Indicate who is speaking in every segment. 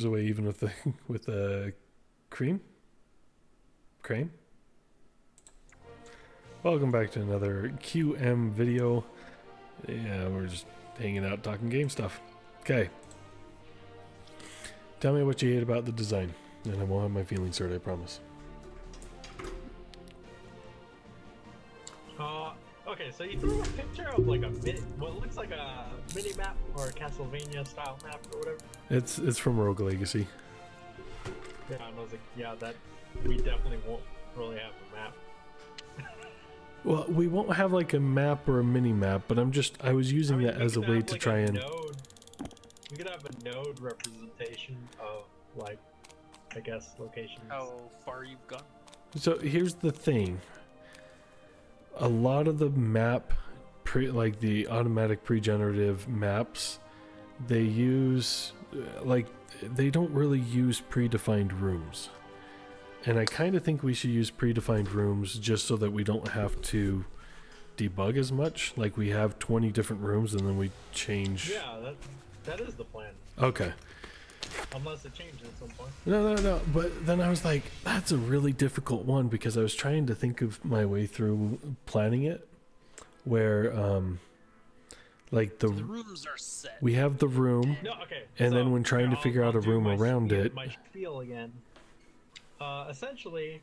Speaker 1: away even with the with the crane. Welcome back to another QM video. Yeah, we're just hanging out talking game stuff. Okay. Tell me what you hate about the design, and I won't have my feelings hurt, I promise.
Speaker 2: Okay, so you threw a picture of like what looks like a mini map or a Castlevania style map or whatever.
Speaker 1: It's from Rogue Legacy.
Speaker 2: Yeah, and I was like, yeah, that we definitely won't really have a map.
Speaker 1: Well, we won't have like a map or a mini map, but I was using that as a way to try and.
Speaker 2: We could have a node representation of like, I guess, locations.
Speaker 3: How far you've gone?
Speaker 1: So here's the thing. A lot of the map, like the automatic pre-generative maps, they use, they don't really use predefined rooms. And I kind of think we should use predefined rooms just so that we don't have to debug as much. Like we have 20 different rooms and then we change.
Speaker 2: Yeah, that is the plan.
Speaker 1: Okay.
Speaker 2: Unless it changes at some point.
Speaker 1: No. But then I was like, that's a really difficult one because I was trying to think of my way through planning it. Where, like the
Speaker 3: rooms are set.
Speaker 1: We have the room.
Speaker 2: No, okay.
Speaker 1: And then when trying to figure out a room around it.
Speaker 2: My spiel again. Essentially,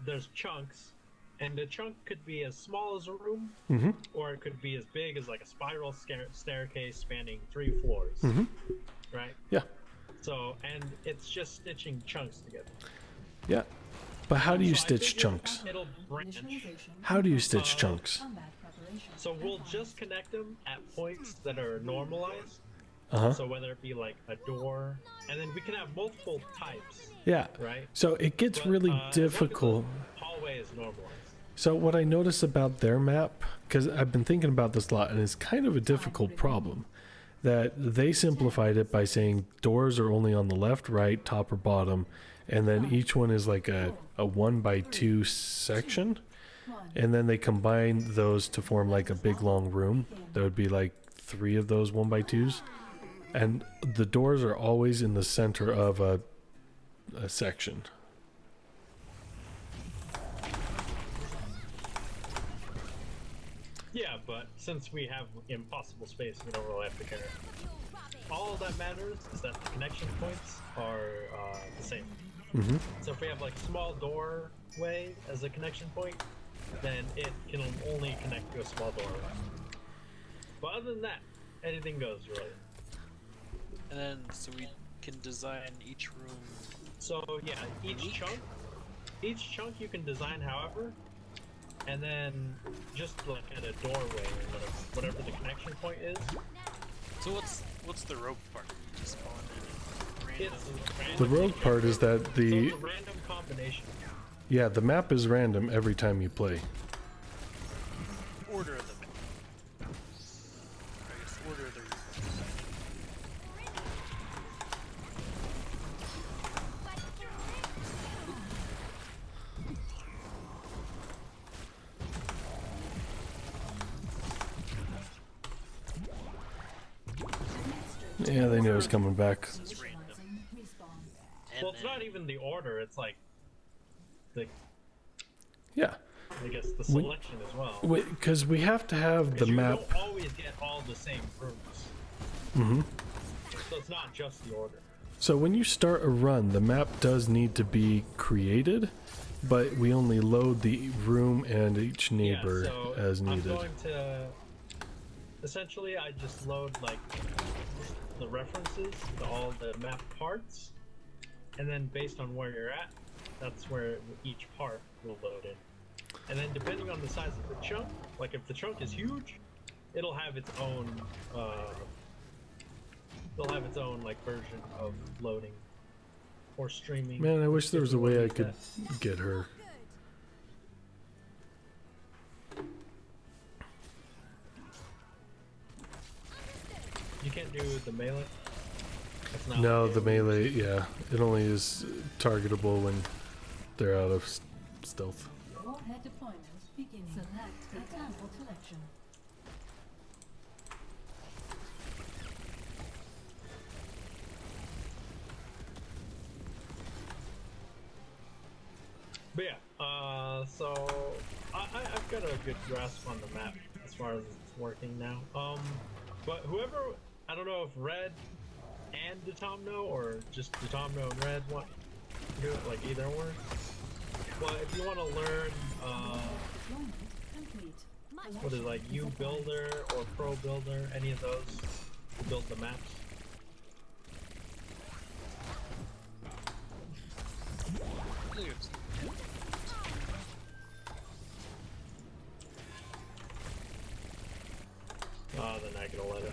Speaker 2: there's chunks, and the chunk could be as small as a room, or it could be as big as like a spiral staircase spanning 3 floors. Right?
Speaker 1: Yeah.
Speaker 2: So, and it's just stitching chunks together.
Speaker 1: Yeah. But how do you stitch chunks?
Speaker 2: It'll branch.
Speaker 1: How do you stitch chunks?
Speaker 2: So we'll just connect them at points that are normalized. So whether it be like a door, and then we can have multiple types.
Speaker 1: Yeah.
Speaker 2: Right.
Speaker 1: So it gets really difficult.
Speaker 2: Hallway is normalized.
Speaker 1: So what I notice about their map, because I've been thinking about this a lot, and it's kind of a difficult problem, that they simplified it by saying doors are only on the left, right, top, or bottom, and then each one is like a 1x2 section, and then they combine those to form like a big long room. There would be like 3 of those 1x2s. And the doors are always in the center of a section.
Speaker 2: Yeah, but since we have impossible space, we don't really have to care. All that matters is that the connection points are the same. So if we have like a small doorway as a connection point, then it can only connect to a small doorway. But other than that, anything goes, really.
Speaker 3: And then, so we can design each room.
Speaker 2: So yeah, each chunk you can design however, and then just like at a doorway or whatever the connection point is.
Speaker 3: So what's the rogue part? Just spawn in random.
Speaker 1: The rogue part is that
Speaker 2: So it's a random combination.
Speaker 1: Yeah, the map is random every time you play.
Speaker 3: Order of the map. I guess order of the room.
Speaker 1: Yeah, they knew it was coming back.
Speaker 3: It's random.
Speaker 2: Well, it's not even the order, it's like the,
Speaker 1: Yeah.
Speaker 2: I guess the selection as well.
Speaker 1: Because we have to have the map.
Speaker 2: You don't always get all the same rooms. So it's not just the order.
Speaker 1: So when you start a run, the map does need to be created, but we only load the room and each neighbor as needed.
Speaker 2: I'm going to, essentially I just load like the references to all the map parts, and then based on where you're at, that's where each part will load in. And then depending on the size of the chunk, like if the chunk is huge, it'll have its own like version of loading or streaming.
Speaker 1: Man, I wish there was a way I could get her.
Speaker 2: You can't do the melee? That's not
Speaker 1: No, the melee, yeah. It only is targetable when they're out of stealth.
Speaker 4: Warhead deployment beginning. Select example collection.
Speaker 2: But yeah, so I've got a good grasp on the map as far as it's working now. But whoever, I don't know if Red and Detomno or just Detomno and Red want to do it, like either or. But if you want to learn,
Speaker 4: Deployment complete.
Speaker 2: what is it, like U Builder or Pro Builder, any of those to build the maps. Then I can let it.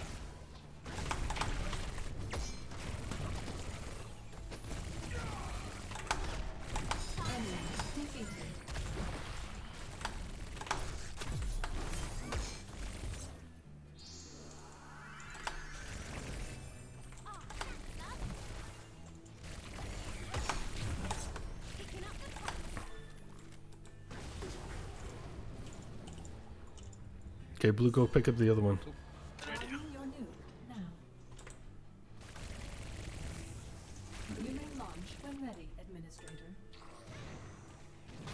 Speaker 4: Enemy defeated.
Speaker 1: Okay, Blue, go pick up the other one.
Speaker 4: Arming your nuke now. You may launch when ready, Administrator.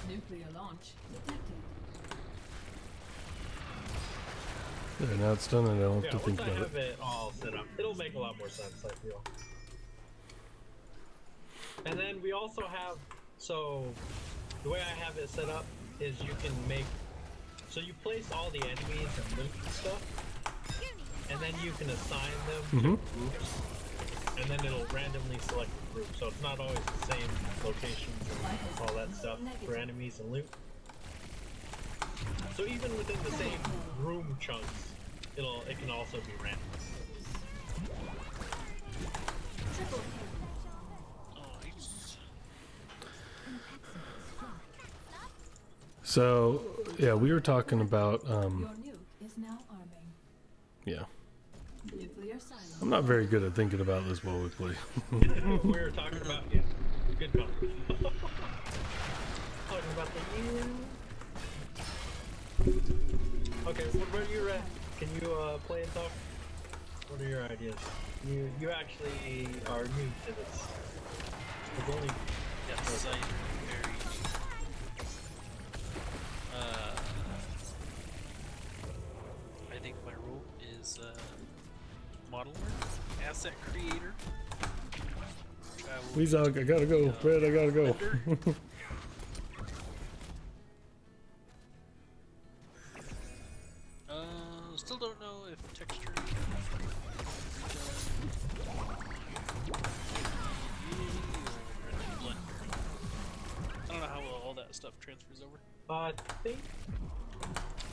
Speaker 4: Nuclear launch detected.
Speaker 1: There, now it's done and I don't have
Speaker 2: Yeah,
Speaker 1: to
Speaker 2: once
Speaker 1: think
Speaker 2: I
Speaker 1: about
Speaker 2: have
Speaker 1: it.
Speaker 2: it all set up, it'll make a lot more sense, I feel. And then we also have, so the way I have it set up is you can make, so you place all the enemies and loot and stuff, and then you can assign them to groups, and then it'll randomly select a group, so it's not always the same locations and all that stuff for enemies and loot. So even within the same room chunks, it can also be random.
Speaker 4: Triple kill.
Speaker 3: Nice.
Speaker 1: So, yeah, we were talking about,
Speaker 4: Your nuke is now arming.
Speaker 1: yeah.
Speaker 4: Nuclear silence.
Speaker 1: I'm not very good at thinking about this while we play.
Speaker 2: We were talking about, yeah, good call. Talking about the year. Okay, what are your, can you play and talk? What are your ideas? You actually are new to this. It's only
Speaker 3: Yes, I am very. I think my role is modeler, asset creator.
Speaker 1: Weezog, I gotta go. Red, I gotta go.
Speaker 3: Vendor. Still don't know if texture. I don't know how well all that stuff transfers over.
Speaker 2: I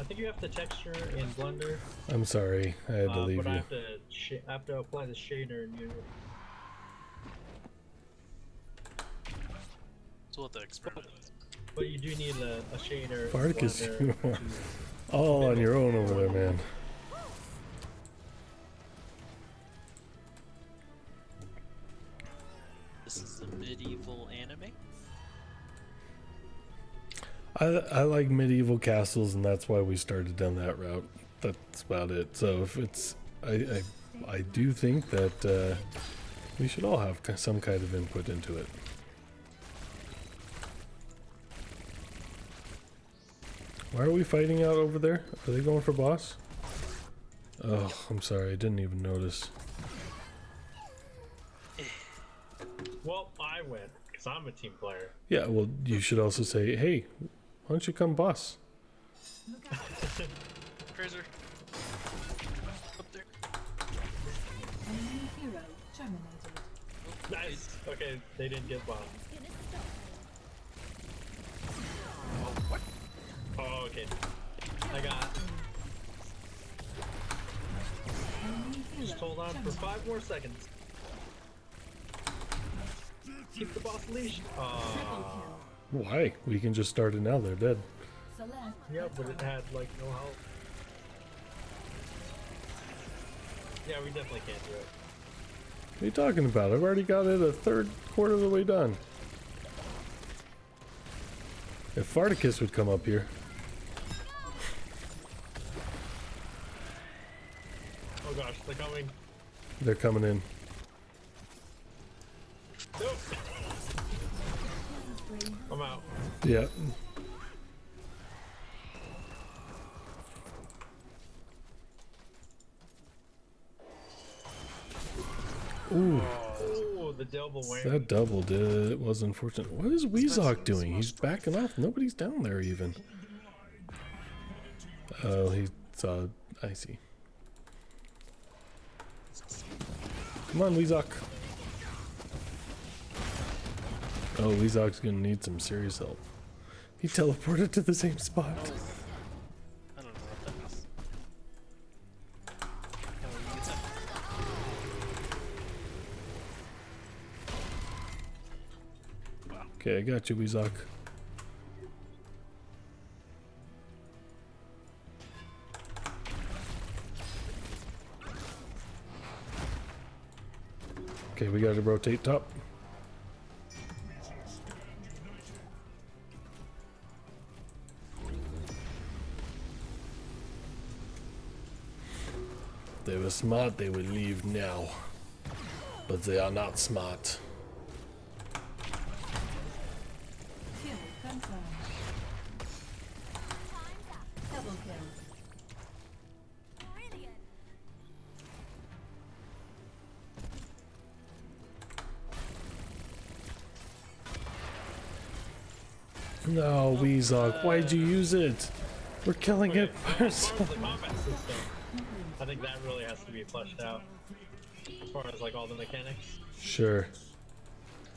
Speaker 2: think you have to texture in Blender,
Speaker 1: I'm sorry, I had to leave
Speaker 2: but I
Speaker 1: you.
Speaker 2: have to apply the shader in Unity.
Speaker 3: So what the experiment is.
Speaker 2: But you do need a shader in
Speaker 1: Farticus,
Speaker 2: Blender
Speaker 1: you are
Speaker 2: to
Speaker 1: all on your own over there, man.
Speaker 3: This is a medieval anime.
Speaker 1: I like medieval castles, and that's why we started down that route. That's about it. So if it's, I do think that we should all have some kind of input into it. Why are we fighting out over there? Are they going for boss? Oh, I'm sorry, I didn't even notice.
Speaker 2: Well, I win because I'm a team player.
Speaker 1: Yeah, well, you should also say, hey, why don't you come boss?
Speaker 3: Cruiser. Up there.
Speaker 4: Enemy hero terminated.
Speaker 2: Nice. Okay, they didn't get bombed. Oh, okay. I got.
Speaker 4: Enemy hero
Speaker 2: Just hold on for
Speaker 4: terminated.
Speaker 2: 5 more seconds. Keep the boss leash.
Speaker 4: Triple kill.
Speaker 1: Why? We can just start it now, they're dead.
Speaker 4: Select.
Speaker 2: Yeah, but it had like no health. Yeah, we definitely can't do it.
Speaker 1: What are you talking about? I've already got it a quarter of the way done. If Farticus would come up here.
Speaker 2: Oh gosh, they're coming.
Speaker 1: They're coming in.
Speaker 2: Nope. I'm out.
Speaker 1: Yeah. Ooh,
Speaker 2: Oh, the double whammy.
Speaker 1: that double did it. Was unfortunate. What is Weezok doing? He's backing off. Nobody's down there even. Oh, he saw. I see. Come on, Weezok. Oh, Weezok's gonna need some serious help. He teleported to the same spot.
Speaker 3: I don't know what that is. How do you get that?
Speaker 1: Okay, I got you, Weezok. Okay, we gotta rotate top. If they were smart, they would leave now. But they are not smart.
Speaker 4: Kill confirmed. Double kill.
Speaker 1: No, Weezok, why'd you use it? We're killing it
Speaker 2: As
Speaker 1: first.
Speaker 2: far as the combat system, I think that really has to be fleshed out. As far as like all the mechanics.
Speaker 1: Sure.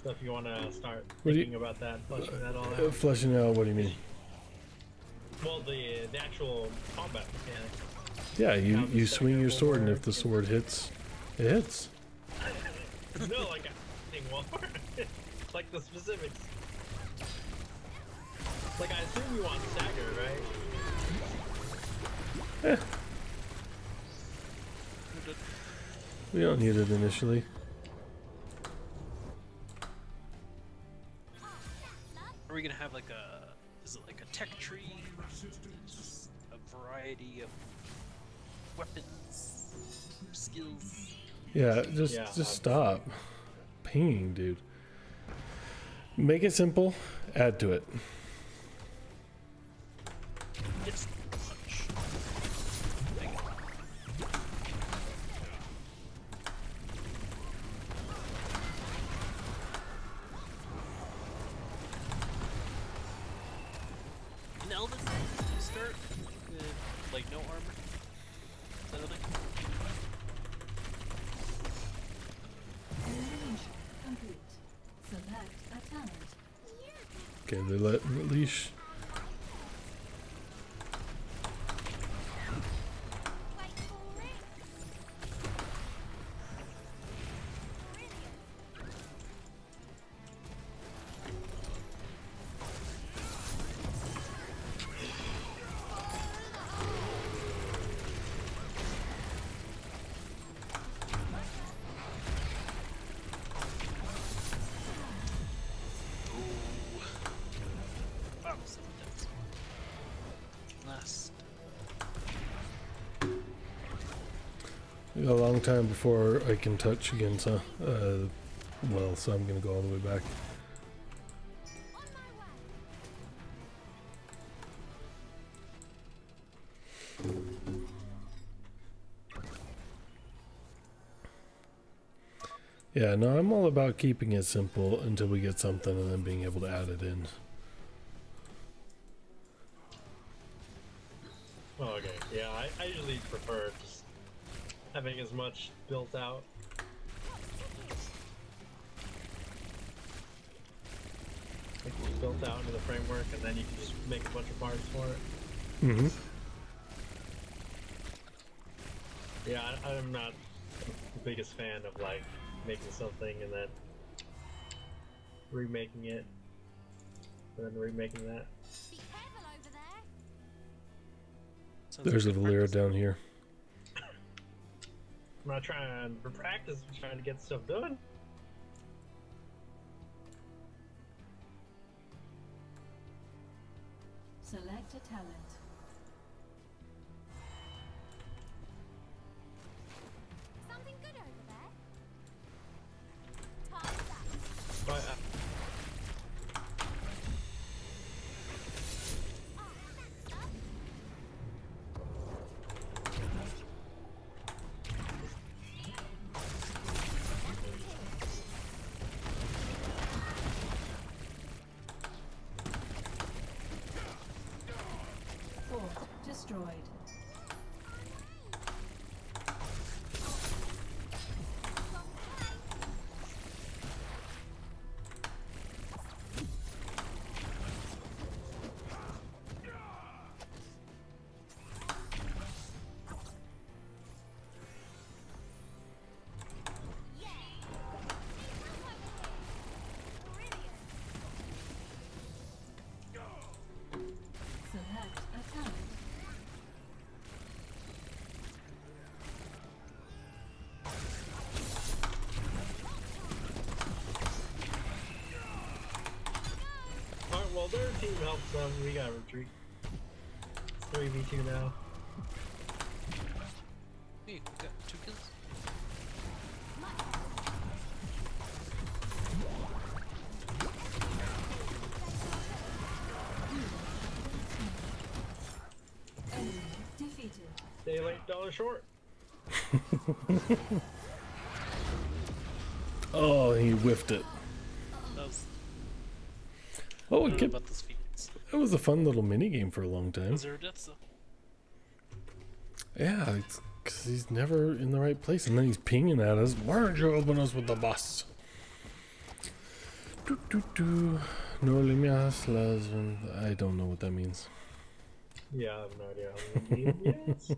Speaker 2: So if you want to start
Speaker 1: What do you-
Speaker 2: thinking about that, fleshing that all out.
Speaker 1: Fleshing out, what do you mean?
Speaker 2: Well, the actual combat mechanic.
Speaker 1: Yeah, you swing your sword, and if the sword hits, it hits.
Speaker 2: No, like a thing more. Like the specifics. Like I assume you want stagger, right?
Speaker 1: We don't need it initially.
Speaker 3: Are we gonna have like a? Is it like a tech tree? Just a variety of weapons, skills.
Speaker 1: Yeah,
Speaker 2: Yeah,
Speaker 1: just stop. Pinging, dude. Make it simple. Add to it.
Speaker 3: It's punch. Like, in Elden, do you start with like no armor? Is that a thing?
Speaker 4: Elimination complete. Select a talent.
Speaker 1: Okay, they let leash.
Speaker 3: Wow, so intense. Last.
Speaker 1: We got a long time before I can touch against well, so I'm gonna go all the way back. Yeah, no, I'm all about keeping it simple until we get something and then being able to add it in.
Speaker 2: Oh, okay. Yeah, I usually prefer just having as much built out. Like just built out into the framework, and then you can just make a bunch of parts for it.
Speaker 1: Mm-hmm.
Speaker 2: Yeah, I'm not the biggest fan of like making something and then remaking it, and then remaking that.
Speaker 5: Be careful over there.
Speaker 3: Sounds
Speaker 1: There's a
Speaker 3: like good
Speaker 1: Valera
Speaker 3: practice.
Speaker 1: down here.
Speaker 2: I'm not trying for practice. I'm trying to get stuff done.
Speaker 4: Select a talent.
Speaker 5: Something good over there. Time's up.
Speaker 2: But their team helps them, we gotta retreat. It's 3v2 now.
Speaker 3: Hey, we got 2 kills.
Speaker 4: Enemy defeated.
Speaker 2: Day late, dollar short.
Speaker 1: Oh, he whiffed it.
Speaker 3: That was.
Speaker 1: Oh,
Speaker 3: I
Speaker 1: it
Speaker 3: don't know
Speaker 1: kept,
Speaker 3: about this Phoenix.
Speaker 1: it was a fun little mini game for a long time.
Speaker 3: 0 deaths though.
Speaker 1: Yeah, it's because he's never in the right place, and then he's pinging at us. Why aren't you helping us with the bus? No líneas las. I don't know what that means.
Speaker 2: Yeah, I have no idea how many yes.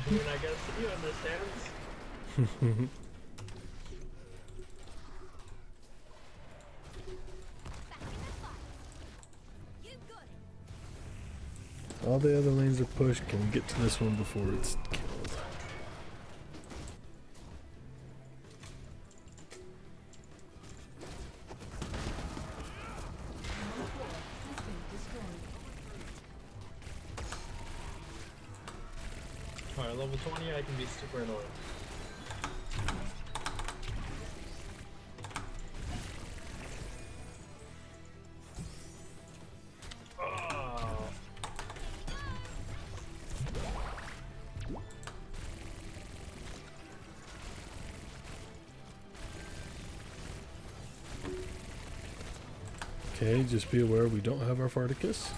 Speaker 2: I mean, I guess he understands.
Speaker 5: You got it.
Speaker 1: All the other lanes are pushed. Can we get to this one before it's killed?
Speaker 4: Has been destroyed.
Speaker 2: Alright, level 20, I can be super annoying. Oh.
Speaker 1: Okay, just be aware we don't have our Farticus.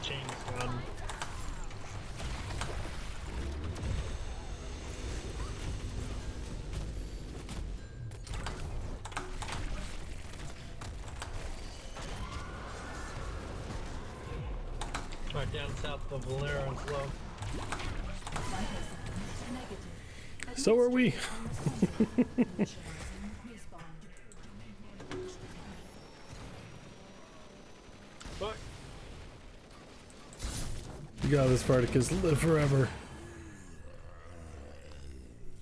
Speaker 2: Chains gun. Alright, down south of Valera as well.
Speaker 4: Vital signs negative.
Speaker 1: So are we.
Speaker 4: Initializing respawn.
Speaker 2: Fuck.
Speaker 1: You got this, Farticus. Live forever.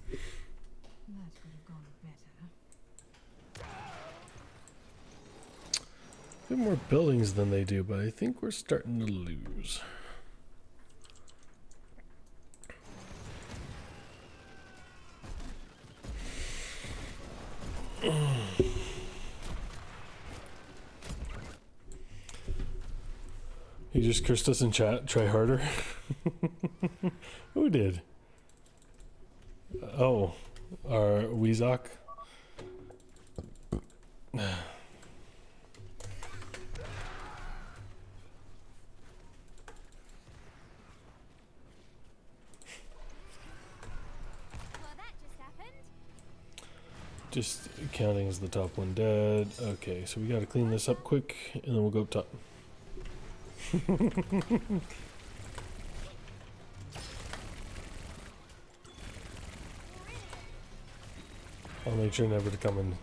Speaker 4: That could have gone better.
Speaker 1: We have more buildings than they do, but I think we're starting to lose. He just cursed us in chat. Try harder. Who did? Oh, our Weezok.
Speaker 5: Well, that just happened.
Speaker 1: Just counting as the top one dead. Okay, so we gotta clean this up quick, and then we'll go up top. I'll make sure never to come and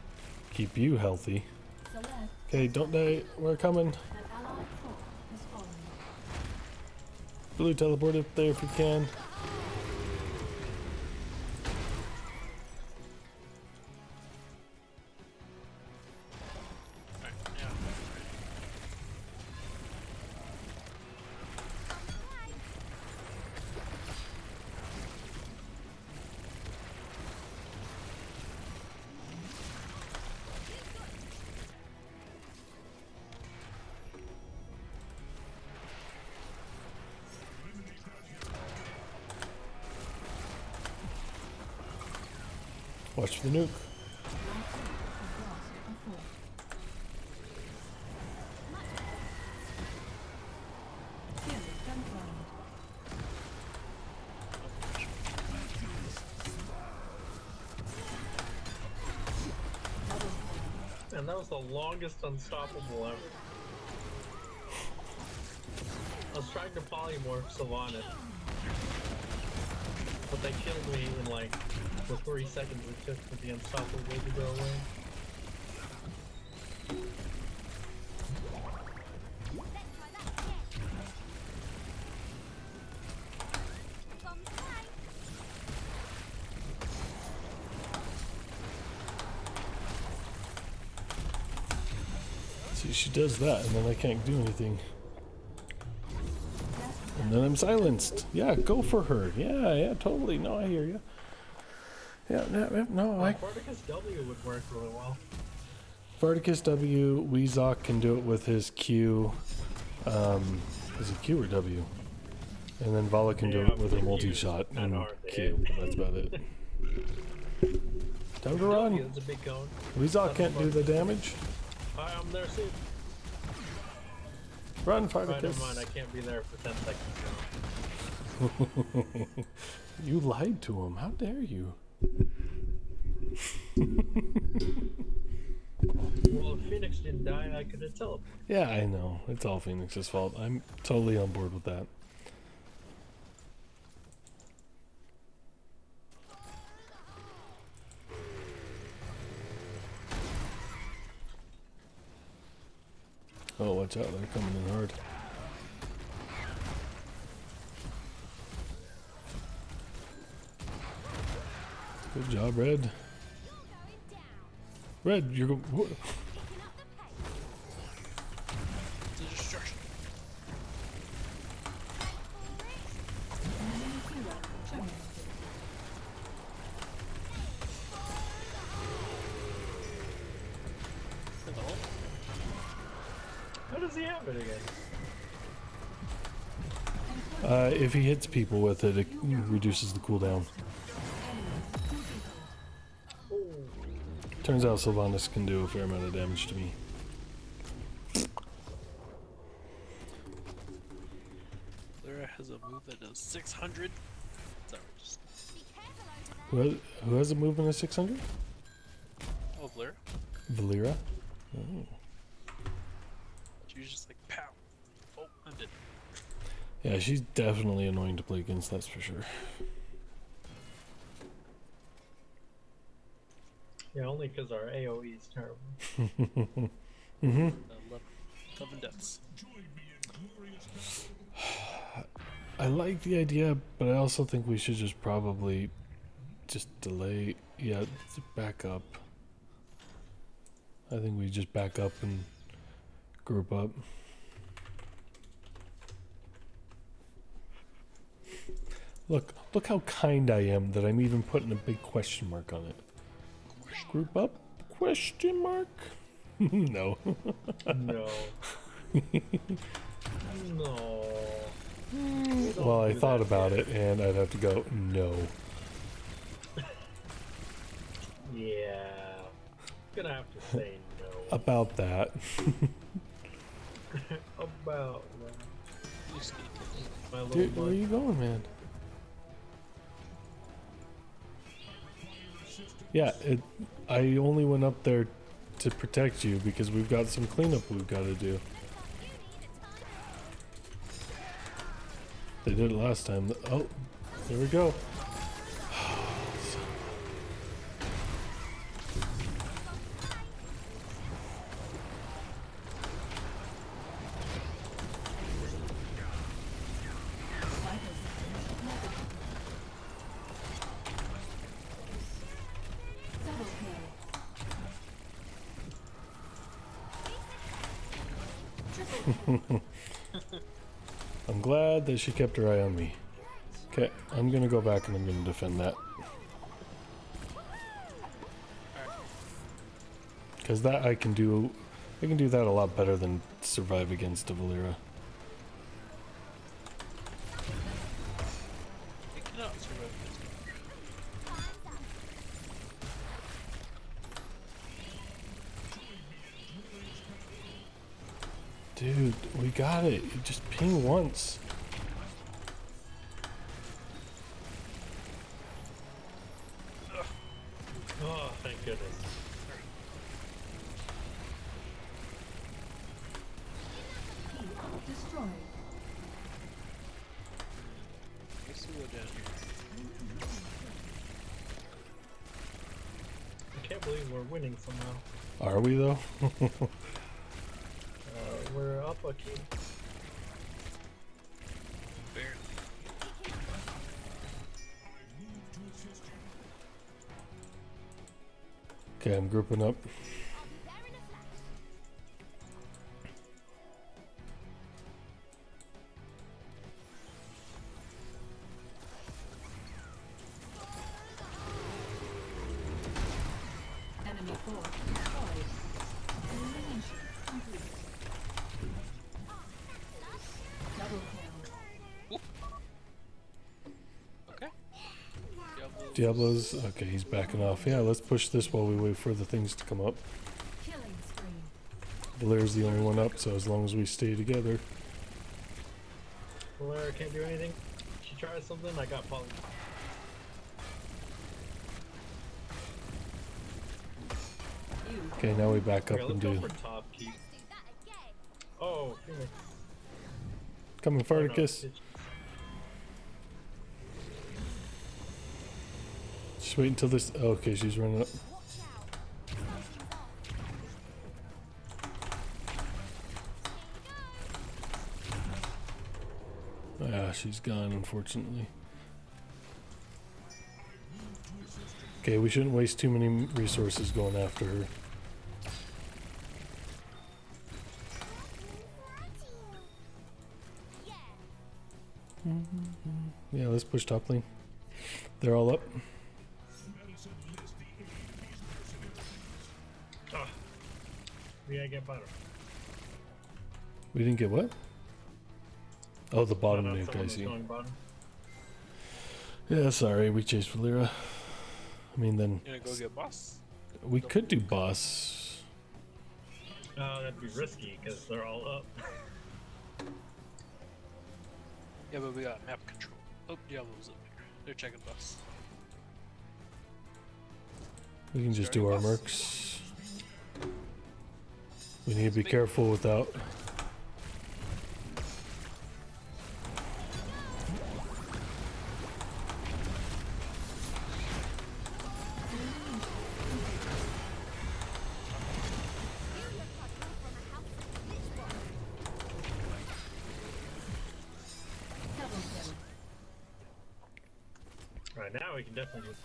Speaker 1: keep you healthy.
Speaker 4: Select
Speaker 1: Okay, don't die. We're coming.
Speaker 4: an allied force has fallen.
Speaker 1: Blue, teleport up there if you can.
Speaker 3: Alright, yeah.
Speaker 1: Watch for the nuke.
Speaker 4: Across a fort. Kill confirmed.
Speaker 2: And that was the longest unstoppable ever. I was trying to polymorph Sylvanas, but they killed me in like the 3 seconds it took for the unstoppable to go away.
Speaker 5: Let's try that again.
Speaker 1: See, she does that, and then I can't do anything. And then I'm silenced. Yeah, go for her. Yeah, totally. No, I hear you. Yeah, no, I...
Speaker 2: Spartacus W would work really well.
Speaker 1: Spartacus W, Weezok can do it with his Q. Is it Q or W? And then Vala can do
Speaker 2: Yeah,
Speaker 1: it with her
Speaker 2: Q is
Speaker 1: multi-shot
Speaker 2: kinda
Speaker 1: and
Speaker 2: hard to
Speaker 1: Q. That's about it. Time to run.
Speaker 2: That's a big cone.
Speaker 1: Weezok can't do the damage.
Speaker 2: Hi, I'm there soon.
Speaker 1: Run,
Speaker 2: Right, never
Speaker 1: Spartacus.
Speaker 2: mind. I can't be there for 10 seconds now.
Speaker 1: You lied to him. How dare you?
Speaker 2: Well, if Phoenix didn't die, I could have teleported.
Speaker 1: Yeah, I know. It's all Phoenix's fault. I'm totally on board with that. Oh, watch out. They're coming in hard. Good job, Red. Red, you're going...
Speaker 3: The destruction. For the whole.
Speaker 2: How does he have it again?
Speaker 1: If he hits people with it, it reduces the cooldown. Turns out Sylvanas can do a fair amount of damage to me.
Speaker 3: Lara has a move that does 600. It's outrageous.
Speaker 1: Who has a movement of 600?
Speaker 3: Oh, Lara?
Speaker 1: Valera? Oh.
Speaker 3: She was just like, pow. Oh, I'm dead.
Speaker 1: Yeah, she's definitely annoying to play against, that's for sure.
Speaker 2: Yeah, only because our AoE is terrible.
Speaker 1: Mm-hmm.
Speaker 3: 11 deaths.
Speaker 1: I like the idea, but I also think we should just probably just delay. Yeah, back up. I think we just back up and group up. Look how kind I am that I'm even putting a big question mark on it. Group up? Question mark? No.
Speaker 2: No. No.
Speaker 1: Well, I thought about it, and I'd have to go, no.
Speaker 2: Yeah. Gonna have to say no.
Speaker 1: About that.
Speaker 2: About that.
Speaker 3: Who's gonna kill me?
Speaker 2: My little
Speaker 1: Dude, where are
Speaker 2: bud.
Speaker 1: you going, man? Yeah, I only went up there to protect you because we've got some cleanup we've got to do. They did it last time. Oh, there we go. I'm glad that she kept her eye on me. Okay, I'm gonna go back and I'm gonna defend that. Because that I can do that a lot better than survive against a Valera.
Speaker 3: You cannot survive this.
Speaker 1: Dude, we got it. You just ping once.
Speaker 2: Oh, thank goodness.
Speaker 4: Destroyed.
Speaker 3: Let's go down here.
Speaker 2: I can't believe we're winning somehow.
Speaker 1: Are we though?
Speaker 2: We're up a key.
Speaker 3: Barely.
Speaker 1: Okay, I'm grouping up. Diablo's okay. He's backing off. Yeah, let's push this while we wait for the things to come up.
Speaker 4: Killing spree.
Speaker 1: Valera's the only one up, so as long as we stay together.
Speaker 2: Valera can't do anything. She tries something, I got poly.
Speaker 1: Okay, now we back up
Speaker 2: Okay,
Speaker 1: and
Speaker 2: let's
Speaker 1: do.
Speaker 2: go for top keep.
Speaker 5: Let's do that again.
Speaker 2: Oh, Phoenix.
Speaker 1: Coming,
Speaker 2: Oh, no,
Speaker 1: Farticus.
Speaker 2: it's-
Speaker 1: Just wait until this. Oh, okay, she's running up.
Speaker 5: Watch out. Something's off.
Speaker 1: Ah, she's gone, unfortunately. Okay, we shouldn't waste too many resources going after her.
Speaker 5: Yeah.
Speaker 1: Yeah, let's push top lane. They're all up.
Speaker 2: Ah. We gotta get better.
Speaker 1: We didn't get what? Oh, the bottom
Speaker 2: No,
Speaker 1: nuke,
Speaker 2: someone
Speaker 1: I
Speaker 2: was
Speaker 1: see.
Speaker 2: going bottom.
Speaker 1: Yeah, sorry, we chased Valera. I mean, then
Speaker 3: You gonna go get boss?
Speaker 1: we could do boss.
Speaker 2: That'd be risky because they're all up.
Speaker 3: Yeah, but we got map control. Oh, Diablo's up here. They're checking boss.
Speaker 1: We can just do our
Speaker 3: Starting
Speaker 1: mercs. We need to be careful without.
Speaker 4: Double kill.
Speaker 2: Right now we can definitely do this.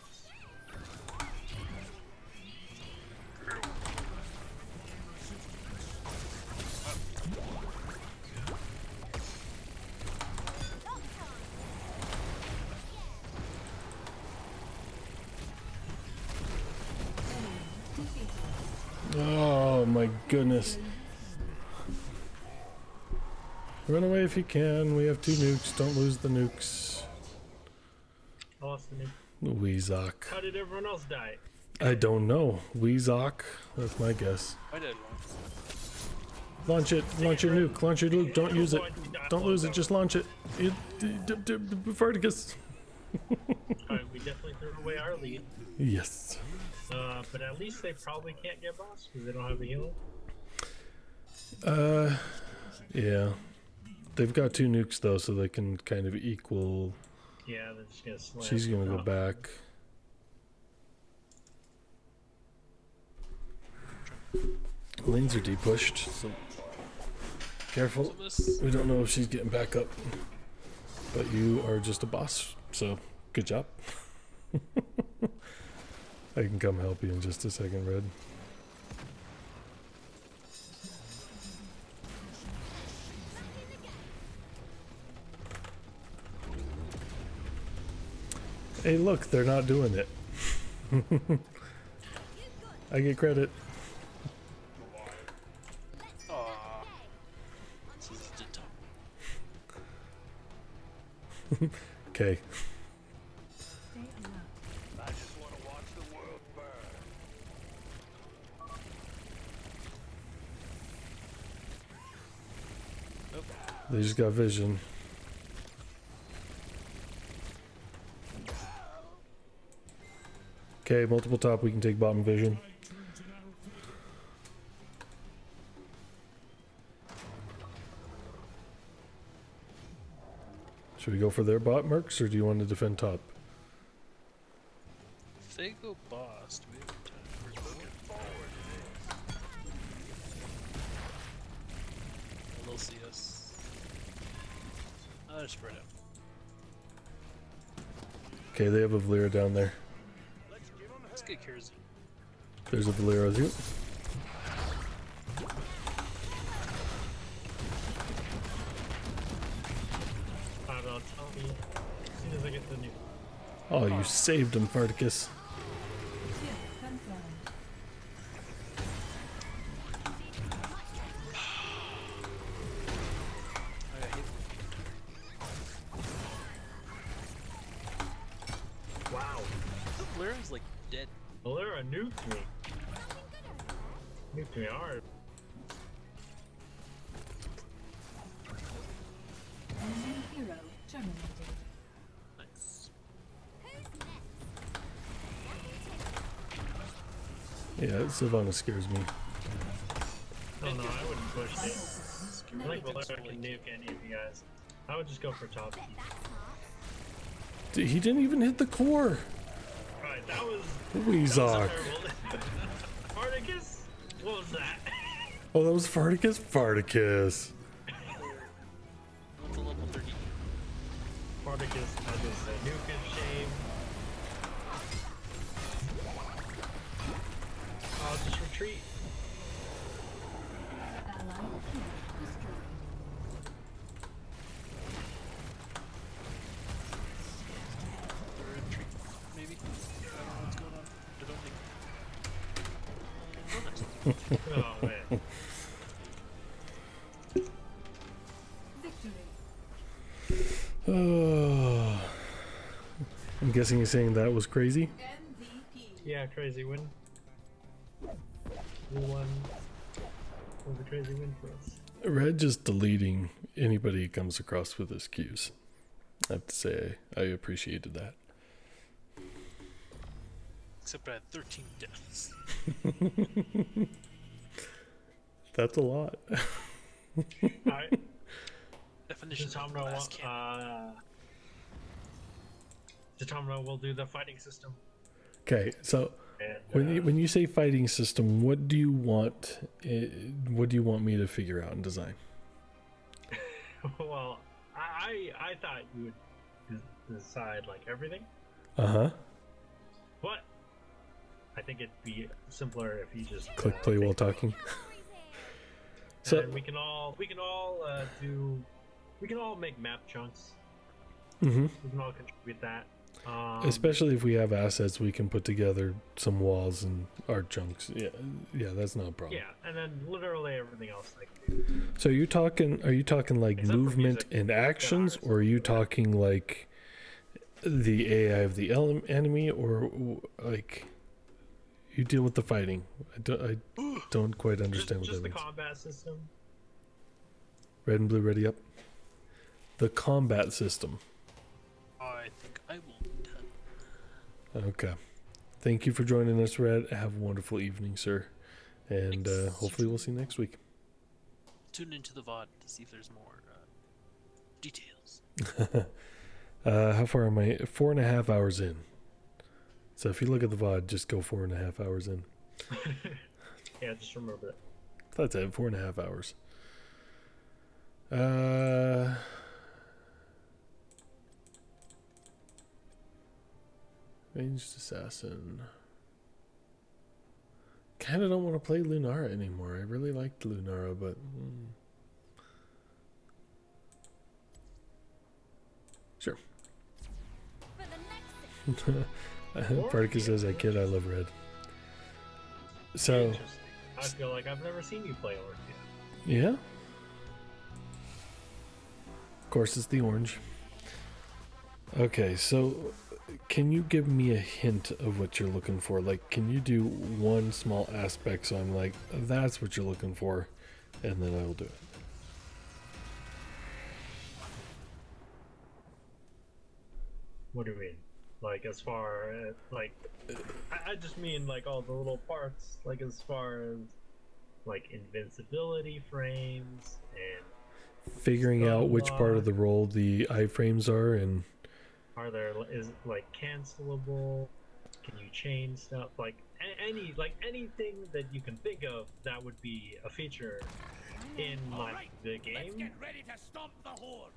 Speaker 1: Oh my goodness. Run away if you can. We have 2 nukes. Don't lose the nukes.
Speaker 2: I lost the nuke.
Speaker 1: Weezok.
Speaker 2: How did everyone else die?
Speaker 1: I don't know. Weezok. That's my guess.
Speaker 3: I did one.
Speaker 1: Launch it. Launch your nuke. Launch your nuke. Don't use it. Don't lose it. Just launch it. Farticus.
Speaker 2: Alright, we definitely threw away our lead.
Speaker 1: Yes.
Speaker 2: But at least they probably can't get boss because they don't have the healing.
Speaker 1: Yeah. They've got 2 nukes though, so they can kind of equal.
Speaker 2: Yeah, they're just gonna slam.
Speaker 1: She's gonna go
Speaker 2: off.
Speaker 1: back. Lanes are depushed, so careful.
Speaker 3: So this,
Speaker 1: We don't know if she's getting back up. But you are just a boss, so good job. I can come help you in just a second, Red. Hey, look, they're not doing it. I get credit.
Speaker 3: aw. This is the top.
Speaker 1: Okay.
Speaker 4: Stay alert.
Speaker 6: I just want to watch the world burn.
Speaker 1: They just got vision. Okay, multiple top, we can take bottom vision. Should we go for their bot mercs, or do you want to defend top?
Speaker 3: If they go boss, do we have time for looking forward to this? They'll see us. They're spread out.
Speaker 1: Okay, they have a Valera down there.
Speaker 3: Let's get Kerosene.
Speaker 1: There's a Valera too.
Speaker 2: I don't know, tell me as soon as I get the nuke.
Speaker 1: Oh, you saved him, Farticus.
Speaker 4: Kill confirmed.
Speaker 3: I got hit.
Speaker 2: Wow.
Speaker 3: Pharaoh's like dead.
Speaker 2: Well, they're a nuked me. Nuked me hard.
Speaker 4: Enemy hero terminated.
Speaker 3: Nice.
Speaker 1: Yeah, Sylvana scares me.
Speaker 2: Oh no, I wouldn't push it. I think
Speaker 3: Everything's
Speaker 2: Valera can nuke any of you guys. I would just go for top.
Speaker 1: Dude, he didn't even hit the core.
Speaker 2: Alright, that was
Speaker 1: Weezok.
Speaker 2: terrible. Spartacus? What was that?
Speaker 1: Oh, that was Farticus? Farticus.
Speaker 3: What's a level 30?
Speaker 2: Spartacus had his nuke of shame. I'll just retreat.
Speaker 4: Allied hero destroyed.
Speaker 3: Or retreat, maybe? I don't know what's going on. I don't think. Oh, nice.
Speaker 2: Oh man.
Speaker 4: Victory.
Speaker 1: Oh. I'm guessing you're saying that was crazy?
Speaker 4: MVP.
Speaker 2: Yeah, crazy win. Who won? What was a crazy win for us?
Speaker 1: Red just deleting anybody he comes across with his cues. I have to say, I appreciated that.
Speaker 3: Except I had 13 deaths.
Speaker 1: That's a lot.
Speaker 2: Alright,
Speaker 3: Definition of
Speaker 2: Zatomno,
Speaker 3: last cannon.
Speaker 2: Zatomno will do the fighting system.
Speaker 1: Okay, so
Speaker 2: And,
Speaker 1: when you say fighting system, what do you want? What do you want me to figure out and design?
Speaker 2: well, I thought you would decide like everything,
Speaker 1: Uh huh.
Speaker 2: but I think it'd be simpler if you just
Speaker 1: Click play while talking.
Speaker 2: So
Speaker 1: So,
Speaker 2: we can all make map chunks.
Speaker 1: mhm.
Speaker 2: We can all contribute that.
Speaker 1: Especially if we have assets, we can put together some walls and art chunks. Yeah, that's not a problem.
Speaker 2: Yeah, and then literally everything else like
Speaker 1: So are you talking like
Speaker 2: Except for
Speaker 1: movement
Speaker 2: music.
Speaker 1: and actions, or are you talking like the AI of the enemy, or like you deal with the fighting? I don't quite understand
Speaker 2: just
Speaker 1: what
Speaker 2: the
Speaker 1: that means.
Speaker 2: combat system.
Speaker 1: Red and blue, ready up. The combat system.
Speaker 3: I think I will be done.
Speaker 1: Okay. Thank you for joining us, Red. Have a wonderful evening, sir. And
Speaker 3: Thanks.
Speaker 1: hopefully we'll see you next week.
Speaker 3: Tune into the VOD to see if there's more details.
Speaker 1: How far am I? 4.5 hours in. So if you look at the VOD, just go 4.5 hours in.
Speaker 2: Yeah, just remember that.
Speaker 1: That's it, 4.5 hours. Ranged Assassin. Kinda don't want to play Lunara anymore. I really liked Lunara, but... Sure.
Speaker 5: For the next
Speaker 1: Particus says, I kid, I love red. So,
Speaker 2: Interesting. I feel like I've never seen you play Orphea.
Speaker 1: yeah. Of course, it's the orange. Okay, so can you give me a hint of what you're looking for? Like, can you do one small aspect so I'm like, that's what you're looking for, and then I will do it.
Speaker 2: What do you mean? Like as far as like, I just mean like all the little parts. Like as far as like invincibility frames and
Speaker 1: Figuring out which part of the role the iframes are, and
Speaker 2: are there is like cancelable? Can you chain stuff? Like anything that you can think of that would be a feature in like the game.
Speaker 6: ready to stomp the horde.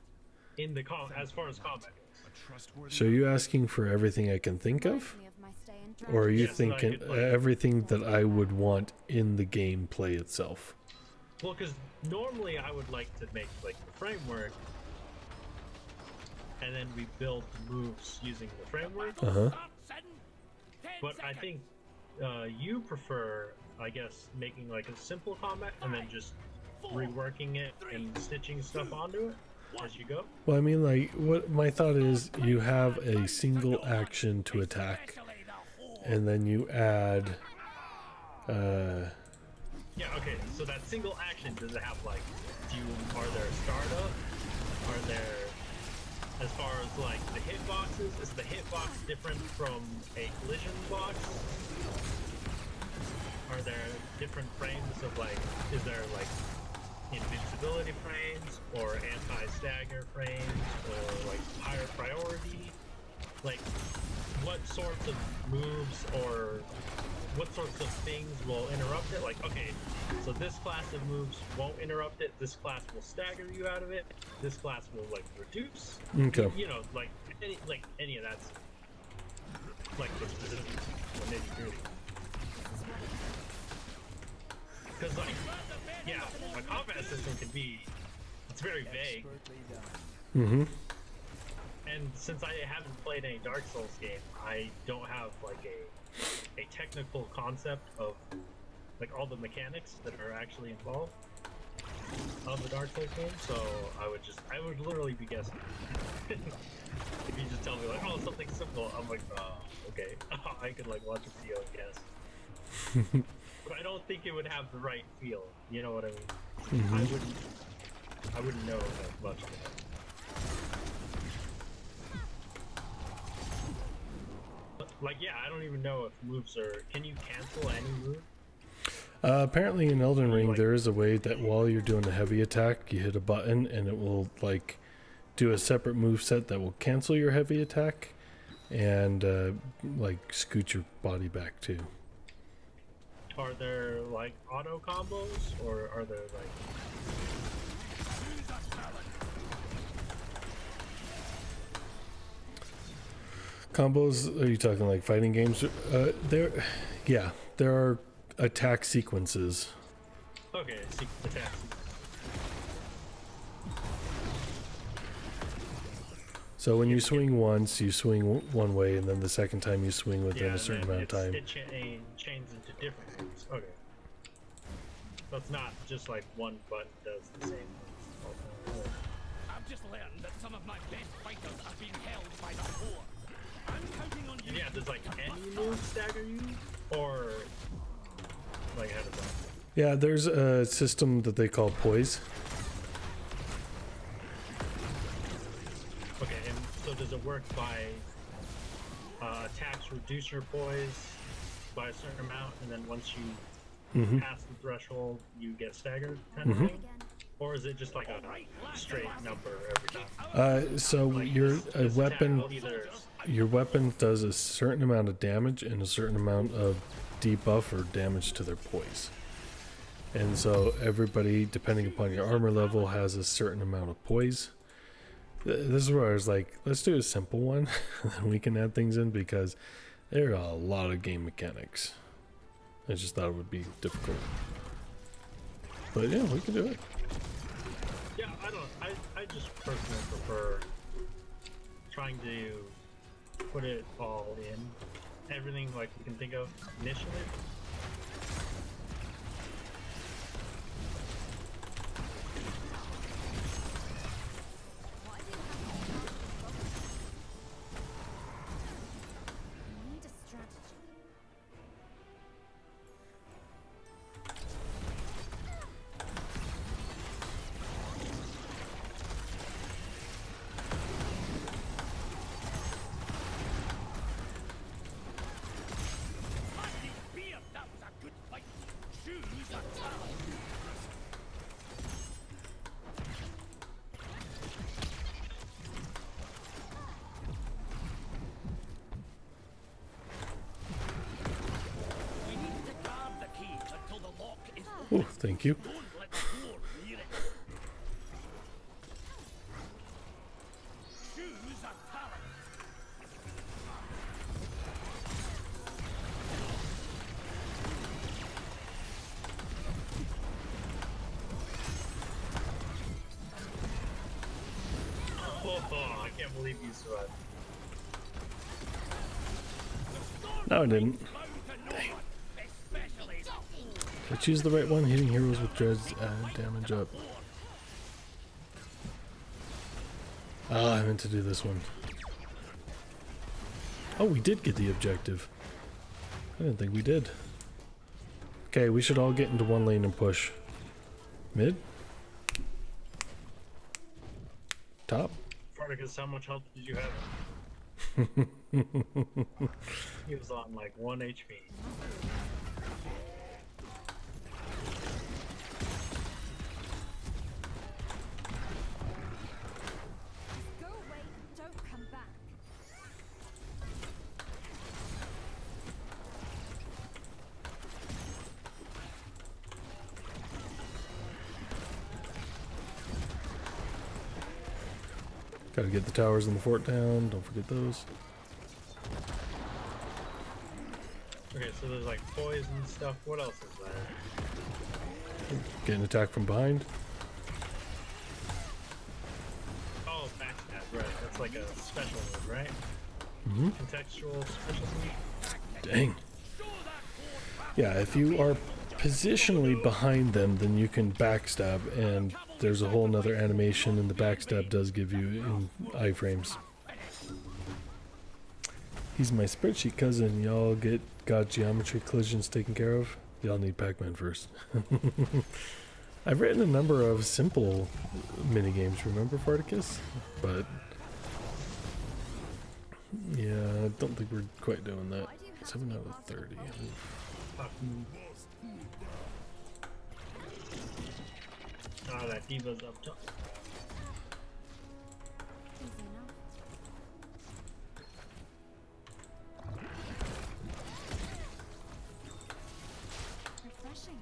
Speaker 2: In the as far as combat goes.
Speaker 1: so are you asking for everything I can think of? Or are you
Speaker 2: Yes, I
Speaker 1: thinking
Speaker 2: could, like-
Speaker 1: everything that I would want in the gameplay itself?
Speaker 2: Well, because normally I would like to make like the framework, and then we build the moves using the framework.
Speaker 1: Uh-huh.
Speaker 2: But I think you prefer, I guess, making like a simple combat and then just reworking it and stitching stuff onto it as you go.
Speaker 1: Well, I mean, like, what my thought is, you have a single action to attack, and then you add.
Speaker 2: Yeah, okay, so that single action, does it have like, are there startup? Are there, as far as like the hitboxes, is the hitbox different from a collision box? Are there different frames of like, is there like invincibility frames or anti-stagger frames or like higher priority? Like, what sorts of moves or what sorts of things will interrupt it? Like, okay, so this class of moves won't interrupt it. This class will stagger you out of it. This class will like reduce.
Speaker 1: Okay.
Speaker 2: You know, like any of that's like the specific nitty-gritty. Because like, yeah, a combat system can be, it's very vague.
Speaker 1: Mm-hmm.
Speaker 2: And since I haven't played any Dark Souls game, I don't have like a technical concept of like all the mechanics that are actually involved of the Dark Souls game. So I would literally be guessing. If you just tell me like, oh, something simple, I'm like, okay, I could like watch a video and guess. But I don't think it would have the right feel. You know what I mean?
Speaker 1: Mm-hmm.
Speaker 2: I wouldn't know that much of it. Like, yeah, I don't even know if moves are. Can you cancel any move?
Speaker 1: Apparently in Elden Ring, there is a way that while you're doing a heavy attack, you hit a button and it will like do a separate move set that will cancel your heavy attack and like scoot your body back too.
Speaker 2: Are there like auto combos, or are there like?
Speaker 1: Combos? Are you talking like fighting games? Yeah, there are attack sequences.
Speaker 2: Okay, attack.
Speaker 1: So when you swing once, you swing one way, and then the second time you swing within a certain amount of time.
Speaker 2: It changes into different moves. Okay. So it's not just like one button does the same.
Speaker 6: I've just learned that some of my best fighters are being held by the Horde. I'm counting on you.
Speaker 2: And yeah, does like any move stagger you, or like how does that?
Speaker 1: Yeah, there's a system that they call poise.
Speaker 2: Okay, and so does it work by attacks reduce your poise by a certain amount, and then once you pass the threshold, you get staggered, kind of thing? Or is it just like a straight number every time?
Speaker 1: So
Speaker 2: Like,
Speaker 1: your
Speaker 2: this
Speaker 1: weapon,
Speaker 2: attack will either
Speaker 1: your weapon does a certain amount of damage and a certain amount of debuff or damage to their poise. And so everybody, depending upon your armor level, has a certain amount of poise. This is where I was like, let's do a simple one, and then we can add things in, because there are a lot of game mechanics. I just thought it would be difficult. But yeah, we can do it.
Speaker 2: Yeah, I just personally prefer trying to put it all in. Everything like we can think of initially.
Speaker 5: Need a strategy.
Speaker 6: Beer, that was a good fight. Choose a talent. We need to guard the key until the lock is open.
Speaker 1: Oh, thank you.
Speaker 6: Don't let the Horde near it. Choose a talent.
Speaker 2: Oh, I can't believe you survived.
Speaker 1: No, I didn't.
Speaker 6: Bow to no one, especially the Horde.
Speaker 1: Did I choose the right one? Hitting heroes with dreads damage up. Ah, I meant to do this one. Oh, we did get the objective. I didn't think we did. Okay, we should all get into one lane and push. Mid? Top?
Speaker 2: Spartacus, how much health did you have? He was on like 1 HP.
Speaker 5: Go away, don't come back.
Speaker 1: Gotta get the towers and the fort down. Don't forget those.
Speaker 2: Okay, so there's like poison stuff. What else is there?
Speaker 1: Getting attacked from behind.
Speaker 2: Oh, backstab, right. That's like a special move, right?
Speaker 1: Mm-hmm.
Speaker 2: Contextual special move.
Speaker 1: Dang. Yeah, if you are positionally behind them, then you can backstab, and there's a whole nother animation, and the backstab does give you in iframes. He's my spreadsheet cousin. Y'all got geometry collisions taken care of? Y'all need Pac-Man first. I've written a number of simple minigames, remember, Farticus? But yeah, I don't think we're quite doing that. 7 out of 30.
Speaker 2: Oh, that diva's up top.
Speaker 5: Easy enough. Refreshing.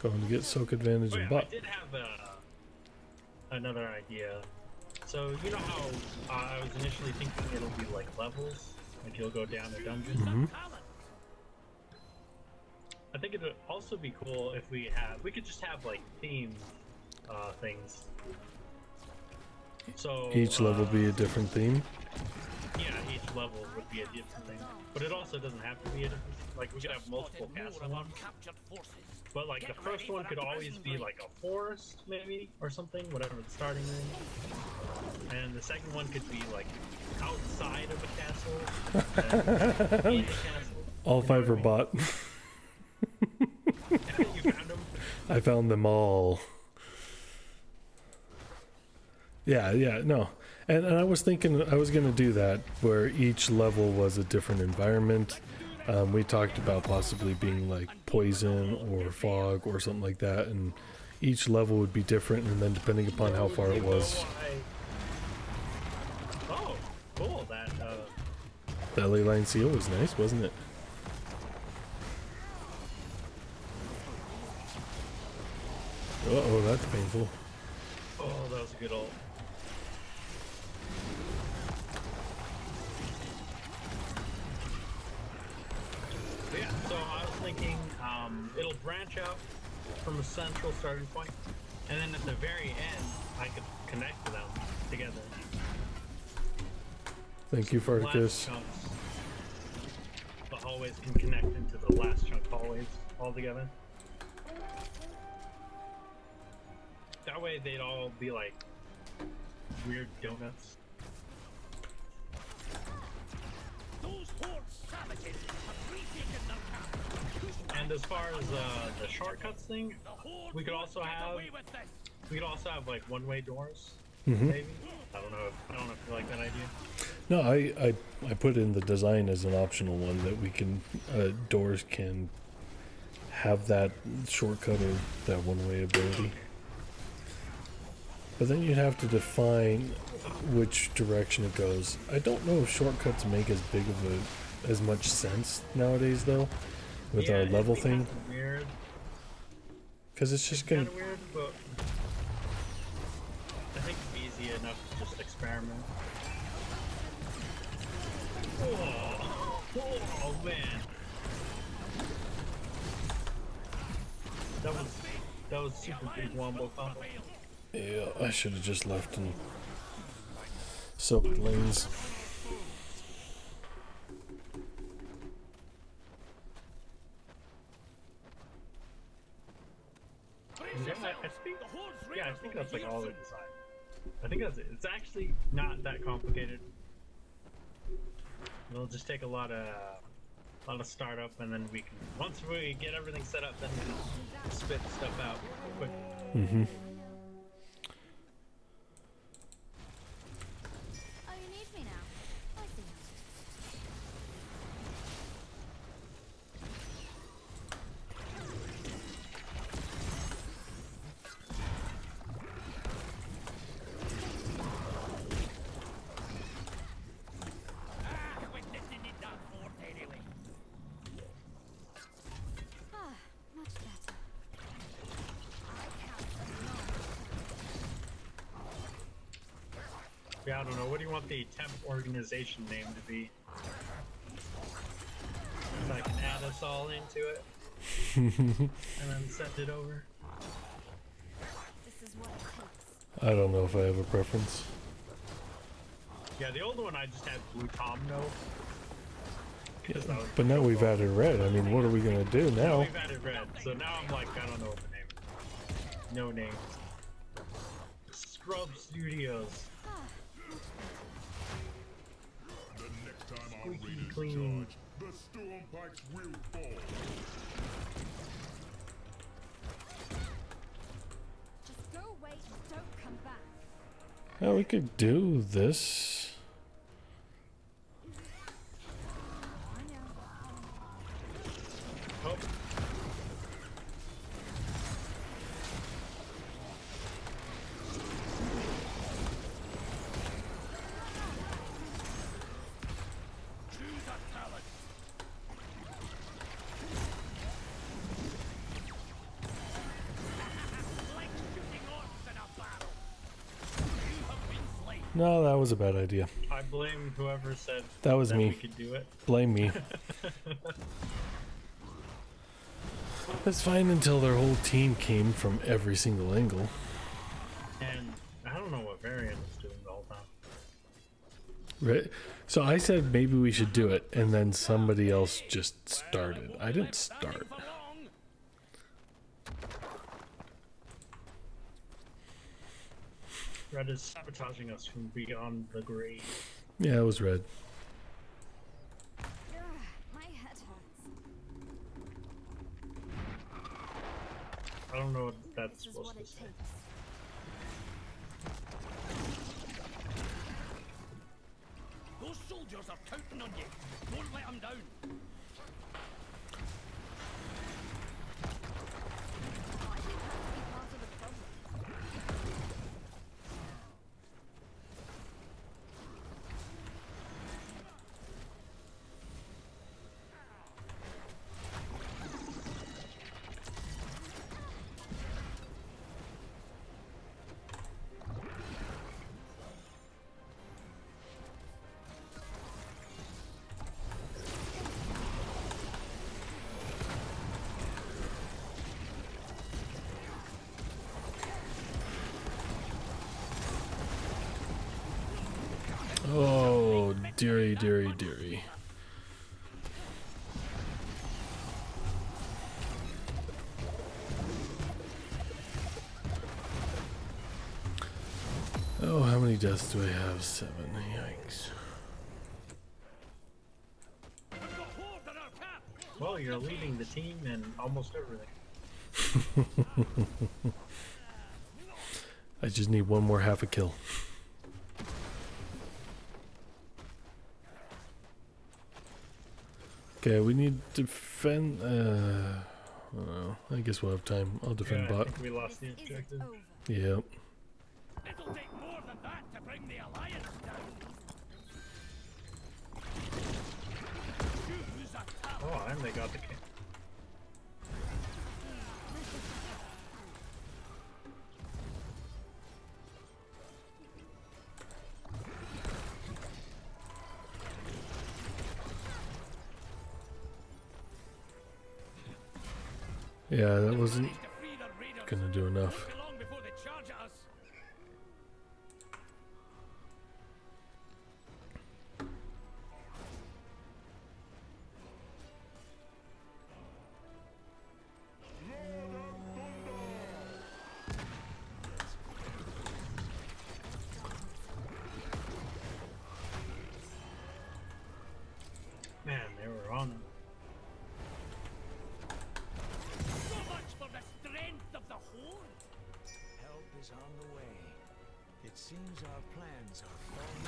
Speaker 1: Going to get soak advantage
Speaker 2: Oh,
Speaker 1: and
Speaker 2: yeah, I
Speaker 1: bot.
Speaker 2: did have another idea. So, you know how I was initially thinking it'll be like levels? Like you'll go down a dungeon?
Speaker 1: Mm-hmm.
Speaker 2: I think it would also be cool if we could just have like themed things. So
Speaker 1: Each level be a different theme.
Speaker 2: yeah, each level would be a different thing. But it also doesn't have to be a different thing. Like we could have multiple castle ones. But like the first one could always be like a forest maybe or something, whatever the starting is. And the second one could be like outside of a castle. And in a castle.
Speaker 1: All 5 are bot.
Speaker 2: You found them?
Speaker 1: I found them all. Yeah, no. And I was thinking I was going to do that, where each level was a different environment. We talked about possibly being like poison or fog or something like that, and each level would be different, and then depending upon how far it was.
Speaker 2: Oh, cool.
Speaker 1: The LA line seal was nice, wasn't it? Uh-oh, that's painful.
Speaker 2: Oh, that was a good ult. But yeah, so I was thinking it'll branch out from a central starting point, and then at the very end, I could connect them together.
Speaker 1: Thank you,
Speaker 2: Last
Speaker 1: Farticus.
Speaker 2: chunks, the hallways can connect into the last chunk hallways all together. That way they'd all be like weird donuts.
Speaker 6: Those horde savages have retaken their camp.
Speaker 2: And as far as the shortcuts thing,
Speaker 6: The horde
Speaker 2: we could
Speaker 6: won't
Speaker 2: also
Speaker 6: get
Speaker 2: have
Speaker 6: away with this.
Speaker 2: like one-way doors,
Speaker 1: Mm-hmm.
Speaker 2: maybe. I don't know if you like that idea.
Speaker 1: No, I put in the design as an optional one that we can doors can have that shortcut or that one-way ability. But then you'd have to define which direction it goes. I don't know if shortcuts make as big of as much sense nowadays though, with
Speaker 2: Yeah,
Speaker 1: our
Speaker 2: it'd
Speaker 1: level
Speaker 2: be
Speaker 1: thing,
Speaker 2: kinda weird.
Speaker 1: because it's just gonna.
Speaker 2: Kind of weird, but I think it's easy enough to just experiment. Oh man, that was super big wombo combo.
Speaker 1: Yeah, I should have just left and soaked lanes.
Speaker 2: Yeah, I think that's like all the design. I think that's it. It's actually not that complicated. It'll just take a lot of a lot of startup, and then we can, once we get everything set up, then we can spit stuff out quick.
Speaker 1: Mm-hmm.
Speaker 5: Oh, you need me now? I see.
Speaker 6: What did you need that for, anyway?
Speaker 5: Ah, much better. I count as long.
Speaker 2: Yeah, I don't know. What do you want the temp organization name to be? So I can add us all into it and then send it over.
Speaker 5: This is what it takes.
Speaker 1: I don't know if I have a preference.
Speaker 2: Yeah, the old one I just had Blue Tom No. Because that was
Speaker 1: But now we've added red. I mean, what are we gonna do now?
Speaker 2: We've added red, so now I'm like, I don't know what the name is. No names. Scrub Studios.
Speaker 7: The next time our
Speaker 2: Squeaky
Speaker 7: raiders
Speaker 2: clean.
Speaker 7: charge, the storm pikes will fall.
Speaker 5: Just go away and don't come back.
Speaker 1: Yeah, we could do this.
Speaker 5: I know.
Speaker 2: Oh,
Speaker 6: Choose a talent. Like shooting orcs in a battle. You have been slain.
Speaker 1: No, that was a bad idea.
Speaker 2: I blame whoever said
Speaker 1: That was
Speaker 2: that
Speaker 1: me.
Speaker 2: we could do it.
Speaker 1: Blame me. That's fine until their whole team came from every single angle.
Speaker 2: And I don't know what variant is doing the whole time.
Speaker 1: Right. So I said maybe we should do it, and then somebody else just started. I didn't start.
Speaker 6: For long.
Speaker 2: Red is sabotaging us from beyond the grave.
Speaker 1: Yeah, it was red.
Speaker 5: Ugh, my head hurts.
Speaker 2: I don't know what that's
Speaker 5: This is
Speaker 2: supposed
Speaker 5: what
Speaker 2: to
Speaker 5: it
Speaker 2: say.
Speaker 5: takes.
Speaker 6: Those soldiers are counting on you. Don't let them down.
Speaker 5: I think that's to be part of the problem.
Speaker 1: Oh, dearie, dearie, dearie. Oh, how many deaths do I have? 7. Yikes.
Speaker 6: We've got horde on our cap.
Speaker 2: Well, you're leading the team in almost everything.
Speaker 1: I just need one more half a kill. Okay, we need to defend. Well, I guess we'll have time. I'll defend
Speaker 2: Yeah, I
Speaker 1: bot.
Speaker 2: think we lost the
Speaker 5: This isn't
Speaker 2: objective.
Speaker 5: over.
Speaker 1: Yep.
Speaker 6: It'll take more than that to bring the alliance down. Choose a talent.
Speaker 2: Oh, and they got the king.
Speaker 1: Yeah, that wasn't
Speaker 6: Managed to free the raiders.
Speaker 1: gonna do enough.
Speaker 6: Won't be long before they charge at us.
Speaker 2: Man, they were on it.
Speaker 8: is on the way. It seems our plans are falling.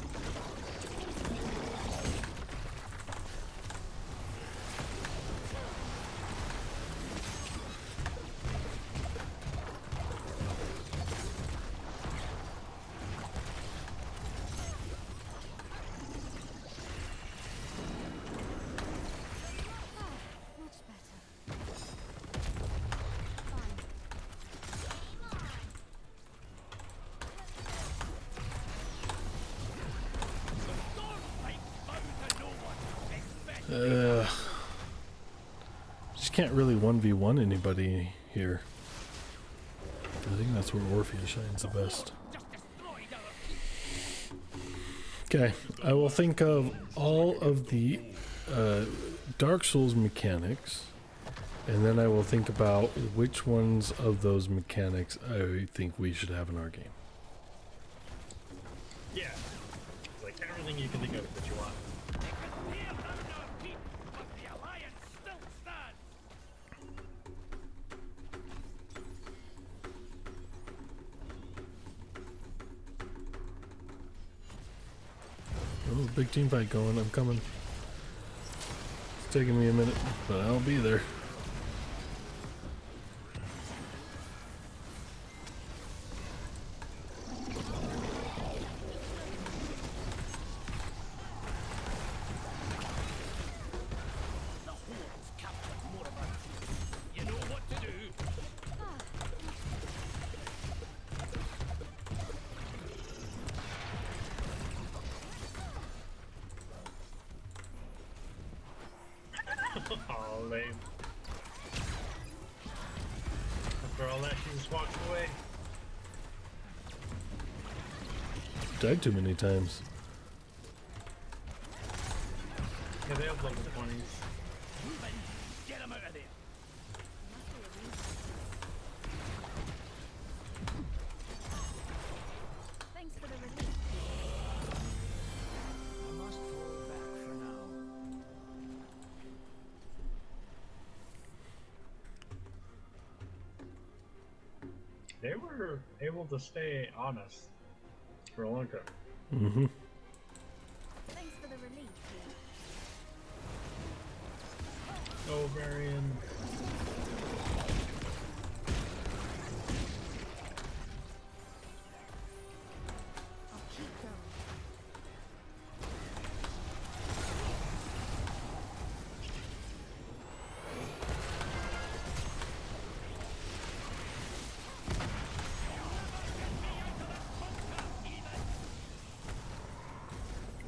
Speaker 5: Much better. Fine.
Speaker 1: Just can't really 1v1 anybody here. I think that's where Orphea shines the best. Okay, I will think of all of the Dark Souls mechanics, and then I will think about which ones of those mechanics I think we should have in our game.
Speaker 2: Yeah. Like everything you can think of that you want.
Speaker 1: Oh, big team fight going. I'm coming. It's taking me a minute, but I'll be there.
Speaker 6: You know what to do.
Speaker 2: Oh, lame. After all that, she just walked away.
Speaker 1: Died too many times.
Speaker 2: Yeah, they have level 20s.
Speaker 6: Get him out of there.
Speaker 5: Thanks for the relief.
Speaker 8: I must fall back for now.
Speaker 2: They were able to stay honest for a long time.
Speaker 1: Mm-hmm.
Speaker 5: Thanks for the relief.
Speaker 2: Oh, Varian.
Speaker 5: I'll keep going.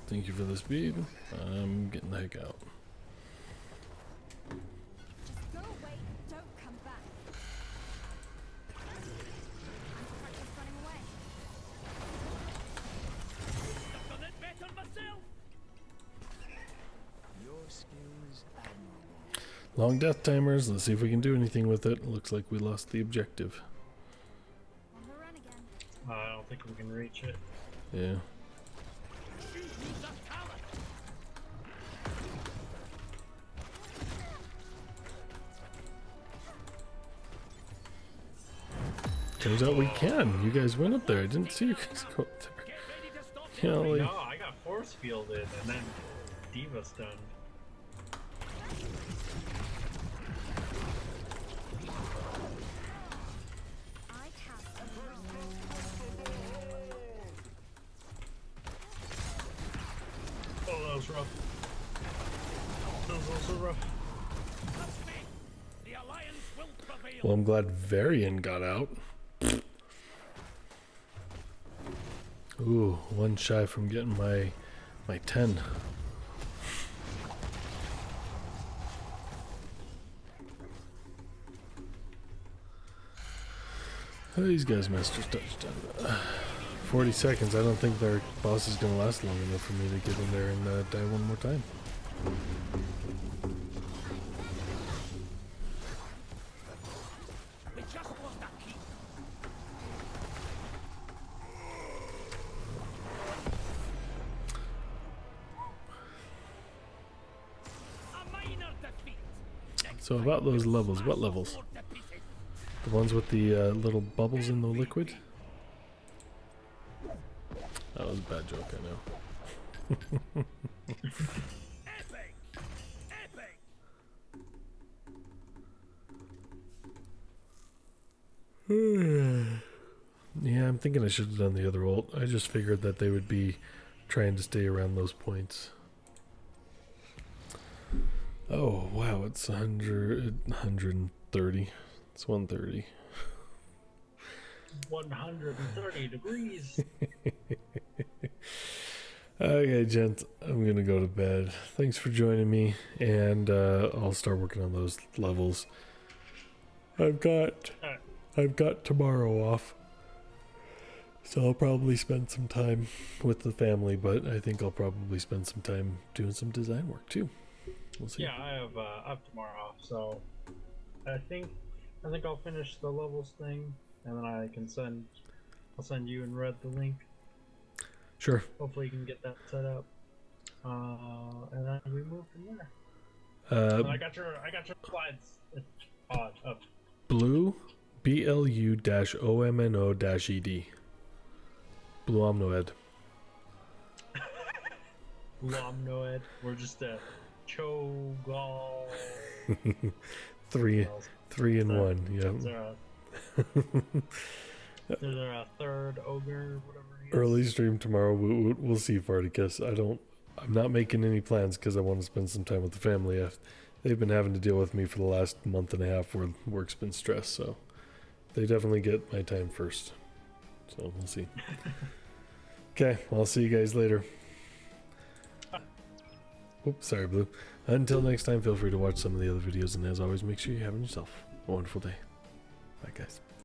Speaker 1: Thank you for the speed. I'm getting the heck out.
Speaker 5: Just go away and don't come back. I'm practice running away.
Speaker 6: I've done it better myself.
Speaker 8: Your skills admirable.
Speaker 1: Long death timers. Let's see if we can do anything with it. Looks like we lost the objective.
Speaker 5: On the run again.
Speaker 2: I don't think we can reach it.
Speaker 1: Yeah.
Speaker 6: Use that talent.
Speaker 1: Turns out we can. You guys went up there. I didn't see you guys go up there.
Speaker 6: Get ready to stop
Speaker 1: You know, like,
Speaker 2: No, I got force fielded and then Diva stunned.
Speaker 5: I cast a
Speaker 2: Oh, that was rough. That was also rough.
Speaker 6: Trust me. The alliance will prevail.
Speaker 1: well, I'm glad Varian got out. Ooh, one shy from getting my 10. Oh, these guys masters touchdown. 40 seconds. I don't think their boss is going to last long enough for me to get in there and die one more time.
Speaker 6: We just lost that key. A minor defeat. Next
Speaker 1: So
Speaker 6: time
Speaker 1: about those
Speaker 6: we'll
Speaker 1: levels, what
Speaker 6: smash
Speaker 1: levels?
Speaker 6: the board to pieces.
Speaker 1: The ones with the little bubbles in the liquid? That was a bad joke, I know.
Speaker 6: Epic! Epic!
Speaker 1: Yeah, I'm thinking I should have done the other ult. I just figured that they would be trying to stay around those points. Oh, wow, it's 130. It's 130.
Speaker 2: 130 degrees.
Speaker 1: Okay, gents, I'm gonna go to bed. Thanks for joining me, and I'll start working on those levels. I've got tomorrow off, so I'll probably spend some time with the family. But I think I'll probably spend some time doing some design work too. We'll see.
Speaker 2: Yeah, I have tomorrow off, so I think I'll finish the levels thing, and then I'll send you and Red the link.
Speaker 1: Sure.
Speaker 2: Hopefully you can get that set up, and then we move from there. And I got your slides up.
Speaker 1: Blue, BLU-OMNO-ED. Blue Omnoed.
Speaker 2: Lomnoed. We're just a Cho'Gall.
Speaker 1: 3 and 1. Yeah.
Speaker 2: There's a third ogre, whatever he is.
Speaker 1: Early stream tomorrow. We'll see, Farticus. I'm not making any plans because I want to spend some time with the family. They've been having to deal with me for the last month and a half where work's been stressed, so they definitely get my time first. So we'll see. Okay, I'll see you guys later. Oops, sorry, Blue. Until next time, feel free to watch some of the other videos, and as always, make sure you're having yourself a wonderful day. Bye, guys.